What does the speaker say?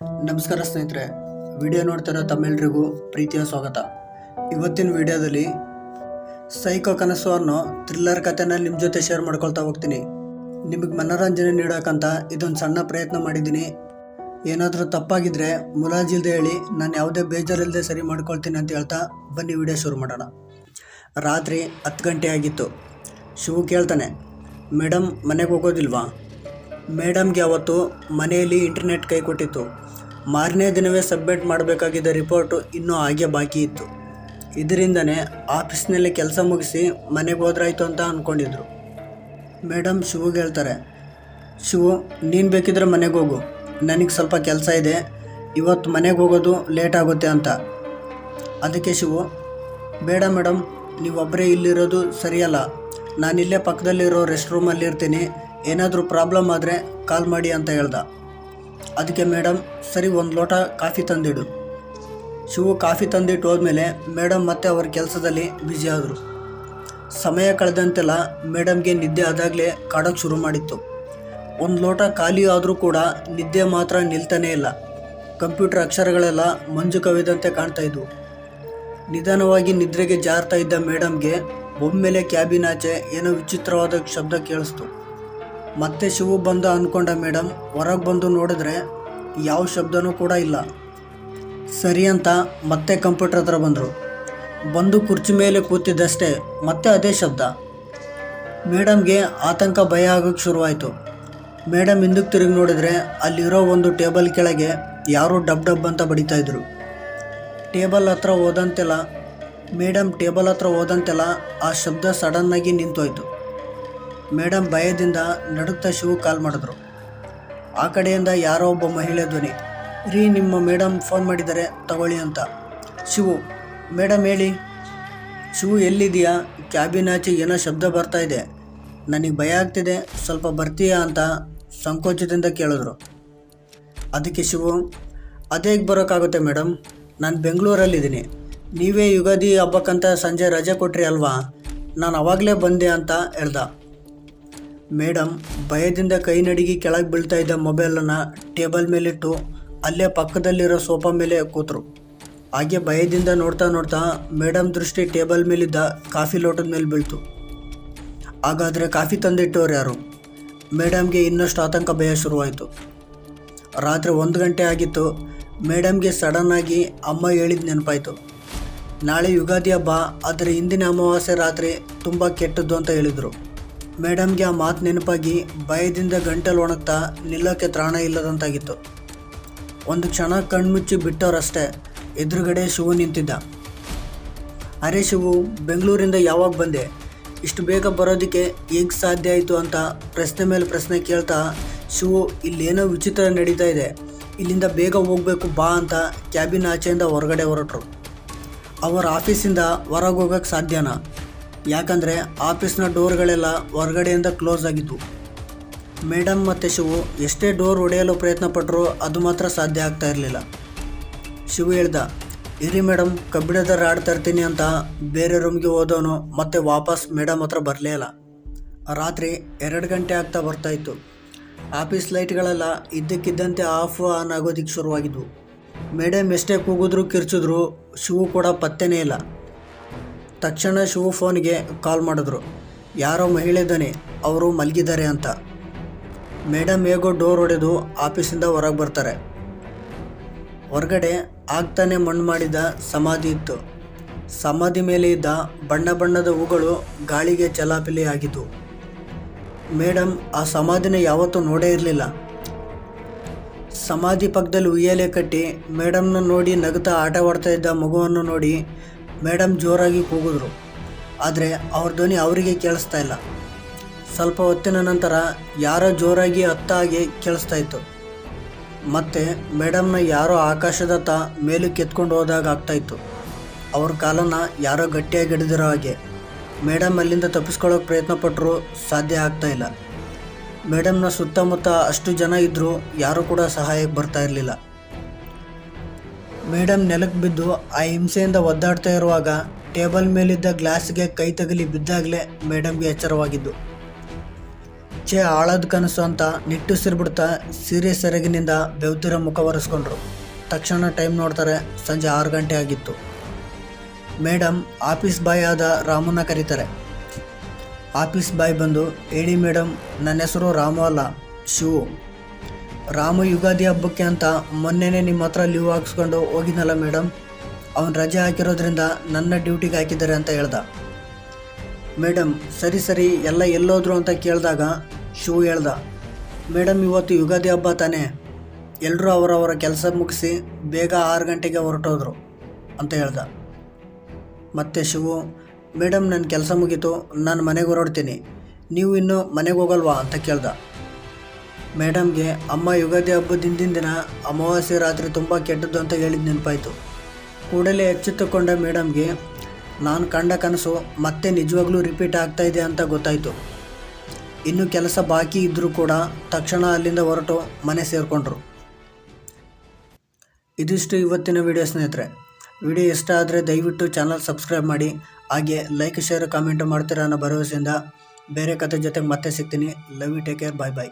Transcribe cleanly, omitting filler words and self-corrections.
ನಮಸ್ಕಾರ ಸ್ನೇಹಿತರೆ, ವಿಡಿಯೋ ನೋಡ್ತಿರೋ ತಮ್ಮೆಲ್ಲರಿಗೂ ಪ್ರೀತಿಯ ಸ್ವಾಗತ. ಇವತ್ತಿನ ವಿಡಿಯೋದಲ್ಲಿ ಸೈಕೋ ಕನಸು ಅನ್ನೋ ಥ್ರಿಲ್ಲರ್ ಕಥೆನ ನಿಮ್ಮ ಜೊತೆ ಶೇರ್ ಮಾಡ್ಕೊಳ್ತಾ ಹೋಗ್ತೀನಿ. ನಿಮಗೆ ಮನೋರಂಜನೆ ನೀಡೋಕ್ಕಂತ ಇದೊಂದು ಸಣ್ಣ ಪ್ರಯತ್ನ ಮಾಡಿದ್ದೀನಿ. ಏನಾದರೂ ತಪ್ಪಾಗಿದ್ದರೆ ಮುಲಾಜಿಲ್ದೆ ಹೇಳಿ, ನಾನು ಯಾವುದೇ ಬೇಜಾರಿಲ್ಲದೆ ಸರಿ ಮಾಡ್ಕೊಳ್ತೀನಿ ಅಂತ ಹೇಳ್ತಾ ಬನ್ನಿ ವಿಡಿಯೋ ಶುರು ಮಾಡೋಣ. ರಾತ್ರಿ 10 ಗಂಟೆ ಆಗಿತ್ತು. ಶಿವು ಕೇಳ್ತಾನೆ, ಮೇಡಮ್ ಮನೆಗೆ ಹೋಗೋದಿಲ್ವಾ? ಮೇಡಮ್ಗೆ ಅವತ್ತು ಮನೆಯಲ್ಲಿ ಇಂಟರ್ನೆಟ್ ಕೈ ಕೊಟ್ಟಿತ್ತು. ಮಾರನೇ ದಿನವೇ ಸಬ್ಮಿಟ್ ಮಾಡಬೇಕಾಗಿದ್ದ ರಿಪೋರ್ಟು ಇನ್ನೂ ಹಾಗೆ ಬಾಕಿ ಇತ್ತು. ಇದರಿಂದನೇ ಆಫೀಸ್ನಲ್ಲಿ ಕೆಲಸ ಮುಗಿಸಿ ಮನೆಗೆ ಹೋದ್ರಾಯ್ತು ಅಂತ ಅಂದ್ಕೊಂಡಿದ್ರು. ಮೇಡಮ್ ಶಿವುಗೆ ಹೇಳ್ತಾರೆ, ಶಿವು ನೀನು ಬೇಕಿದ್ರೆ ಮನೆಗೆ ಹೋಗು, ನನಗೆ ಸ್ವಲ್ಪ ಕೆಲಸ ಇದೆ, ಇವತ್ತು ಮನೆಗೆ ಹೋಗೋದು ಲೇಟ್ ಆಗುತ್ತೆ ಅಂತ. ಅದಕ್ಕೆ ಶಿವು, ಬೇಡ ಮೇಡಮ್, ನೀವೊಬ್ಬರೇ ಇಲ್ಲಿರೋದು ಸರಿಯಲ್ಲ, ನಾನಿಲ್ಲೇ ಪಕ್ಕದಲ್ಲಿರೋ ರೆಸ್ಟ್ ರೂಮಲ್ಲಿ ಇರ್ತೀನಿ, ಏನಾದರೂ ಪ್ರಾಬ್ಲಮ್ ಆದರೆ ಕಾಲ್ ಮಾಡಿ ಅಂತ ಹೇಳ್ದ. ಅದಕ್ಕೆ ಮೇಡಮ್, ಸರಿ ಒಂದು ಲೋಟ ಕಾಫಿ ತಂದಿಡು. ಶಿವು ಕಾಫಿ ತಂದಿಟ್ಟು ಹೋದ್ಮೇಲೆ ಮೇಡಮ್ ಮತ್ತೆ ಅವ್ರ ಕೆಲಸದಲ್ಲಿ ಬ್ಯುಸಿ ಆದರು. ಸಮಯ ಕಳೆದಂತೆಲ್ಲ ಮೇಡಮ್ಗೆ ನಿದ್ದೆ ಆದಾಗಲೇ ಕಾಡೋಕ್ಕೆ ಶುರು ಮಾಡಿತ್ತು. ಒಂದು ಲೋಟ ಖಾಲಿ ಆದರೂ ಕೂಡ ನಿದ್ದೆ ಮಾತ್ರ ನಿಲ್ತಾನೇ ಇಲ್ಲ. ಕಂಪ್ಯೂಟರ್ ಅಕ್ಷರಗಳೆಲ್ಲ ಮಂಜು ಕವಿದಂತೆ ಕಾಣ್ತಾ ಇದ್ವು. ನಿಧಾನವಾಗಿ ನಿದ್ರೆಗೆ ಜಾರ್ತಾ ಇದ್ದ ಮೇಡಮ್ಗೆ ಒಮ್ಮೆಲೆ ಕ್ಯಾಬಿನ್ ಆಚೆ ಏನೋ ವಿಚಿತ್ರವಾದ ಶಬ್ದ ಕೇಳಿಸ್ತು. ಮತ್ತೆ ಶಿವು ಬಂದ ಅಂದ್ಕೊಂಡ ಮೇಡಮ್ ಹೊರಗೆ ಬಂದು ನೋಡಿದ್ರೆ ಯಾವ ಶಬ್ದನೂ ಕೂಡ ಇಲ್ಲ. ಸರಿ ಅಂತ ಮತ್ತೆ ಕಂಪ್ಯೂಟರ್ ಹತ್ರ ಬಂದು ಕುರ್ಚಿ ಮೇಲೆ ಕೂತಿದ್ದಷ್ಟೇ ಮತ್ತೆ ಅದೇ ಶಬ್ದ. ಮೇಡಮ್ಗೆ ಆತಂಕ, ಭಯ ಆಗೋಕ್ಕೆ ಶುರುವಾಯಿತು. ಮೇಡಮ್ ಹಿಂದಕ್ಕೆ ತಿರುಗಿ ನೋಡಿದರೆ ಅಲ್ಲಿರೋ ಒಂದು ಟೇಬಲ್ ಕೆಳಗೆ ಯಾರೋ ಡಬ್ ಡಬ್ ಅಂತ ಬಡಿತಾಯಿದ್ರು. ಟೇಬಲ್ ಹತ್ರ ಹೋದಂತೆಲ್ಲ ಆ ಶಬ್ದ ಸಡನ್ನಾಗಿ ನಿಂತೋಯ್ತು. ಮೇಡಮ್ ಭಯದಿಂದ ನಡುಕ್ತಾ ಶಿವು ಕಾಲ್ ಮಾಡಿದ್ರು. ಆ ಕಡೆಯಿಂದ ಯಾರೋ ಒಬ್ಬ ಮಹಿಳೆ ಧ್ವನಿ, ರೀ ನಿಮ್ಮ ಮೇಡಮ್ ಫೋನ್ ಮಾಡಿದ್ದಾರೆ ತಗೊಳ್ಳಿ ಅಂತ. ಶಿವು, ಮೇಡಮ್ ಹೇಳಿ. ಶಿವು, ಎಲ್ಲಿದೆಯಾ? ಕ್ಯಾಬಿನ್ ಆಚೆ ಏನೋ ಶಬ್ದ ಬರ್ತಾ ಇದೆ, ನನಗೆ ಭಯ ಆಗ್ತಿದೆ, ಸ್ವಲ್ಪ ಬರ್ತೀಯಾ ಅಂತ ಸಂಕೋಚದಿಂದ ಕೇಳಿದ್ರು. ಅದಕ್ಕೆ ಶಿವು, ಅದೇಗೆ ಬರೋಕ್ಕಾಗುತ್ತೆ ಮೇಡಮ್, ನಾನು ಬೆಂಗಳೂರಲ್ಲಿದ್ದೀನಿ, ನೀವೇ ಯುಗಾದಿ ಹಬ್ಬಕ್ಕಂತ ಸಂಜೆ ರಜೆ ಕೊಟ್ರಿ ಅಲ್ವಾ, ನಾನು ಅವಾಗಲೇ ಬಂದೆ ಅಂತ ಹೇಳ್ದ. ಮೇಡಮ್ ಭಯದಿಂದ ಕೈ ನಡಿಗೆ ಕೆಳಗೆ ಬೀಳ್ತಾ ಇದ್ದ ಮೊಬೈಲನ್ನು ಟೇಬಲ್ ಮೇಲಿಟ್ಟು ಅಲ್ಲೇ ಪಕ್ಕದಲ್ಲಿರೋ ಸೋಫಾ ಮೇಲೆ ಕೂತರು. ಹಾಗೆ ಭಯದಿಂದ ನೋಡ್ತಾ ಮೇಡಮ್ ದೃಷ್ಟಿ ಟೇಬಲ್ ಮೇಲಿದ್ದ ಕಾಫಿ ಲೋಟದ ಮೇಲೆ ಬೀಳ್ತು. ಹಾಗಾದರೆ ಕಾಫಿ ತಂದಿಟ್ಟವ್ರು ಯಾರು? ಮೇಡಮ್ಗೆ ಇನ್ನಷ್ಟು ಆತಂಕ, ಭಯ ಶುರುವಾಯಿತು. ರಾತ್ರಿ 1 ಗಂಟೆ ಆಗಿತ್ತು. ಮೇಡಮ್ಗೆ ಸಡನ್ನಾಗಿ ಅಮ್ಮ ಹೇಳಿದ ನೆನಪಾಯಿತು. ನಾಳೆ ಯುಗಾದಿ ಹಬ್ಬ, ಅದರ ಹಿಂದಿನ ಅಮಾವಾಸ್ಯೆ ರಾತ್ರಿ ತುಂಬ ಕೆಟ್ಟದ್ದು ಅಂತ ಹೇಳಿದರು. ಮೇಡಮ್ಗೆ ಆ ಮಾತು ನೆನಪಾಗಿ ಭಯದಿಂದ ಗಂಟಲು ಒಣಗ್ತಾ ನಿಲ್ಲೋಕ್ಕೆ ತ್ರಾಣ ಇಲ್ಲದಂತಾಗಿತ್ತು. ಒಂದು ಕ್ಷಣ ಕಣ್ಮುಚ್ಚಿ ಬಿಟ್ಟವರಷ್ಟೇ ಎದುರುಗಡೆ ಶಿವು ನಿಂತಿದ್ದ. ಅರೆ ಶಿವು, ಬೆಂಗಳೂರಿಂದ ಯಾವಾಗ ಬಂದೆ? ಇಷ್ಟು ಬೇಗ ಬರೋದಕ್ಕೆ ಹೇಗೆ ಸಾಧ್ಯ ಆಯಿತು ಅಂತ ಪ್ರಶ್ನೆ ಮೇಲೆ ಪ್ರಶ್ನೆ ಕೇಳ್ತಾ, ಶಿವು ಇಲ್ಲೇನೋ ವಿಚಿತ್ರ ನಡೀತಾ ಇದೆ, ಇಲ್ಲಿಂದ ಬೇಗ ಹೋಗಬೇಕು ಬಾ ಅಂತ ಕ್ಯಾಬಿನ್ ಆಚೆಯಿಂದ ಹೊರಗಡೆ ಹೊರಟರು. ಅವರ ಆಫೀಸಿಂದ ಹೊರಗೆ ಹೋಗೋಕ್ಕೆ ಸಾಧ್ಯನಾ? ಯಾಕಂದರೆ ಆಫೀಸ್ನ ಡೋರ್ಗಳೆಲ್ಲ ಹೊರಗಡೆಯಿಂದ ಕ್ಲೋಸ್ ಆಗಿತ್ತು. ಮೇಡಮ್ ಮತ್ತು ಶಿವು ಎಷ್ಟೇ ಡೋರ್ ಹೊಡೆಯಲು ಪ್ರಯತ್ನ ಪಟ್ಟರೂ ಅದು ಮಾತ್ರ ಸಾಧ್ಯ ಆಗ್ತಾ ಇರಲಿಲ್ಲ. ಶಿವು ಹೇಳ್ದ, ಇರಿ ಮೇಡಮ್, ಕಬ್ಬಿಣದ ರಾಡ್ ತರ್ತೀನಿ ಅಂತ ಬೇರೆ ರೂಮ್ಗೆ ಹೋದವನು ಮತ್ತೆ ವಾಪಸ್ ಮೇಡಮ್ ಹತ್ರ ಬರಲೇ ಇಲ್ಲ. ರಾತ್ರಿ 2 ಗಂಟೆ ಆಗ್ತಾ ಬರ್ತಾಯಿತ್ತು. ಆಫೀಸ್ ಲೈಟ್ಗಳೆಲ್ಲ ಇದ್ದಕ್ಕಿದ್ದಂತೆ ಆಫ್ ಆನ್ ಆಗೋದಕ್ಕೆ ಶುರುವಾಗಿದ್ವು. ಮೇಡಮ್ ಎಷ್ಟೇ ಕೂಗಿದ್ರು ಕಿರ್ಚಿದ್ರು ಶಿವು ಕೂಡ ಪತ್ತೆನೇ ಇಲ್ಲ. ತಕ್ಷಣ ಶಿವು ಫೋನ್ಗೆ ಕಾಲ್ ಮಾಡಿದ್ರು. ಯಾರೋ ಮಹಿಳೆ ಧ್ವನಿ, ಅವರು ಮಲಗಿದ್ದಾರೆ ಅಂತ. ಮೇಡಮ್ ಹೇಗೋ ಡೋರ್ ಹೊಡೆದು ಆಫೀಸಿಂದ ಹೊರಗೆ ಬರ್ತಾರೆ. ಹೊರಗಡೆ ಆಗ್ತಾನೆ ಮಣ್ಣು ಮಾಡಿದ ಸಮಾಧಿ ಇತ್ತು. ಸಮಾಧಿ ಮೇಲೆ ಇದ್ದ ಬಣ್ಣ ಬಣ್ಣದ ಹೂಗಳು ಗಾಳಿಗೆ ಚಲಾಪಿಲಿ ಆಗಿತ್ತು. ಮೇಡಮ್ ಆ ಸಮಾಧಿನ ಯಾವತ್ತೂ ನೋಡೇ ಇರಲಿಲ್ಲ. ಸಮಾಧಿ ಪಕ್ಕದಲ್ಲಿ ಉಯ್ಯಾಲೆ ಕಟ್ಟಿ ಮೇಡಮ್ನ ನೋಡಿ ನಗುತ್ತಾ ಆಟವಾಡ್ತಾ ಇದ್ದ ಮಗುವನ್ನು ನೋಡಿ ಮೇಡಮ್ ಜೋರಾಗಿ ಕೂಗಿದ್ರು. ಆದರೆ ಅವ್ರ ಧ್ವನಿ ಅವರಿಗೆ ಕೇಳಿಸ್ತಾ ಇಲ್ಲ. ಸ್ವಲ್ಪ ಹೊತ್ತಿನ ನಂತರ ಯಾರೋ ಜೋರಾಗಿ ಹತ್ತಾಗಿ ಕೇಳಿಸ್ತಾ ಇತ್ತು. ಮತ್ತು ಮೇಡಮ್ನ ಯಾರೋ ಆಕಾಶದತ್ತ ಮೇಲಕ್ಕೆ ಎತ್ಕೊಂಡು ಹೋದಾಗ ಆಗ್ತಾಯಿತ್ತು. ಅವ್ರ ಕಾಲನ್ನು ಯಾರೋ ಗಟ್ಟಿಯಾಗಿ ಹಿಡಿದಿರೋ ಹಾಗೆ. ಮೇಡಮ್ ಅಲ್ಲಿಂದ ತಪ್ಪಿಸ್ಕೊಳ್ಳೋಕೆ ಪ್ರಯತ್ನ ಪಟ್ಟರು, ಸಾಧ್ಯ ಆಗ್ತಾಯಿಲ್ಲ. ಮೇಡಮ್ನ ಸುತ್ತಮುತ್ತ ಅಷ್ಟು ಜನ ಇದ್ದರೂ ಯಾರೂ ಕೂಡ ಸಹಾಯಕ್ಕೆ ಬರ್ತಾ ಇರಲಿಲ್ಲ. ಮೇಡಮ್ ನೆಲಕ್ಕೆ ಬಿದ್ದು ಆ ಹಿಂಸೆಯಿಂದ ಒದ್ದಾಡ್ತಾ ಇರುವಾಗ ಟೇಬಲ್ ಮೇಲಿದ್ದ ಗ್ಲಾಸ್ಗೆ ಕೈ ತಗಲಿ ಬಿದ್ದಾಗಲೇ ಮೇಡಮ್ಗೆ ಎಚ್ಚರವಾಗಿದ್ದು. ಛೇ ಆಳದ ಕನಸು ಅಂತ ನಿಟ್ಟುಸಿರ್ಬಿಡ್ತಾ ಸೀರಿಯಸ್ ಸೆರಗಿನಿಂದ ಬೆವ್ತಿರೋ ಮುಖ ಒರೆಸ್ಕೊಂಡ್ರು. ತಕ್ಷಣ ಟೈಮ್ ನೋಡ್ತಾರೆ, ಸಂಜೆ 6 ಗಂಟೆ ಆಗಿತ್ತು. ಮೇಡಮ್ ಆಫೀಸ್ ಬಾಯ್ ಆದ ರಾಮನ್ನ ಕರೀತಾರೆ. ಆಫೀಸ್ ಬಾಯ್ ಬಂದು, ಹೇಳಿ ಮೇಡಮ್, ನನ್ನ ಹೆಸರು ರಾಮು ಅಲ್ಲ, ಶಿವು. ರಾಮು ಯುಗಾದಿ ಹಬ್ಬಕ್ಕೆ ಅಂತ ಮೊನ್ನೆನೇ ನಿಮ್ಮ ಹತ್ರ ಲೀವ್ ಹಾಕ್ಸ್ಕೊಂಡು ಹೋಗಿದ್ನಲ್ಲ ಮೇಡಮ್, ಅವನು ರಜೆ ಹಾಕಿರೋದ್ರಿಂದ ನನ್ನ ಡ್ಯೂಟಿಗೆ ಹಾಕಿದ್ದಾರೆ ಅಂತ ಹೇಳ್ದ. ಮೇಡಮ್ ಸರಿ ಎಲ್ಲ ಎಲ್ಲೋದ್ರು ಅಂತ ಕೇಳಿದಾಗ ಶಿವು ಹೇಳ್ದ, ಮೇಡಮ್ ಇವತ್ತು ಯುಗಾದಿ ಹಬ್ಬ ತಾನೇ, ಎಲ್ಲರೂ ಅವರವರ ಕೆಲಸ ಮುಗಿಸಿ ಬೇಗ 6 ಗಂಟೆಗೆ ಹೊರಟೋದ್ರು ಅಂತ ಹೇಳ್ದ. ಮತ್ತು ಶಿವು, ಮೇಡಮ್ ನನ್ನ ಕೆಲಸ ಮುಗೀತು, ನಾನು ಮನೆಗೆ ಹೊರಡ್ತೀನಿ, ನೀವು ಇನ್ನೂ ಮನೆಗೆ ಹೋಗಲ್ವಾ ಅಂತ ಕೇಳ್ದ. ಮೇಡಮ್ಗೆ ಅಮ್ಮ ಯುಗಾದಿ ಹಬ್ಬದ ಹಿಂದಿನ ದಿನ ಅಮಾವಾಸ್ಯೆ ರಾತ್ರಿ ತುಂಬ ಕೆಟ್ಟದ್ದು ಅಂತ ಹೇಳಿದ ನೆನಪಾಯಿತು. ಕೂಡಲೇ ಎಚ್ಚೆತ್ತುಕೊಂಡ ಮೇಡಮ್ಗೆ ನಾನು ಕಂಡ ಕನಸು ಮತ್ತೆ ನಿಜವಾಗ್ಲೂ ರಿಪೀಟ್ ಆಗ್ತಾ ಇದೆ ಅಂತ ಗೊತ್ತಾಯಿತು. ಇನ್ನು ಕೆಲಸ ಬಾಕಿ ಇದ್ದರೂ ಕೂಡ ತಕ್ಷಣ ಅಲ್ಲಿಂದ ಹೊರಟು ಮನೆ ಸೇರಿಕೊಂಡ್ರು. ಇದಿಷ್ಟು ಇವತ್ತಿನ ವಿಡಿಯೋ ಸ್ನೇಹಿತರೆ. ವಿಡಿಯೋ ಇಷ್ಟ ಆದರೆ ದಯವಿಟ್ಟು ಚಾನಲ್ ಸಬ್ಸ್ಕ್ರೈಬ್ ಮಾಡಿ, ಹಾಗೆ ಲೈಕ್ ಶೇರ್ ಕಾಮೆಂಟ್ ಮಾಡ್ತೀರಾ ಅನ್ನೋ ಭರವಸೆಯಿಂದ ಬೇರೆ ಕತೆ ಜೊತೆಗೆ ಮತ್ತೆ ಸಿಗ್ತೀನಿ. Love you, take care, bye bye.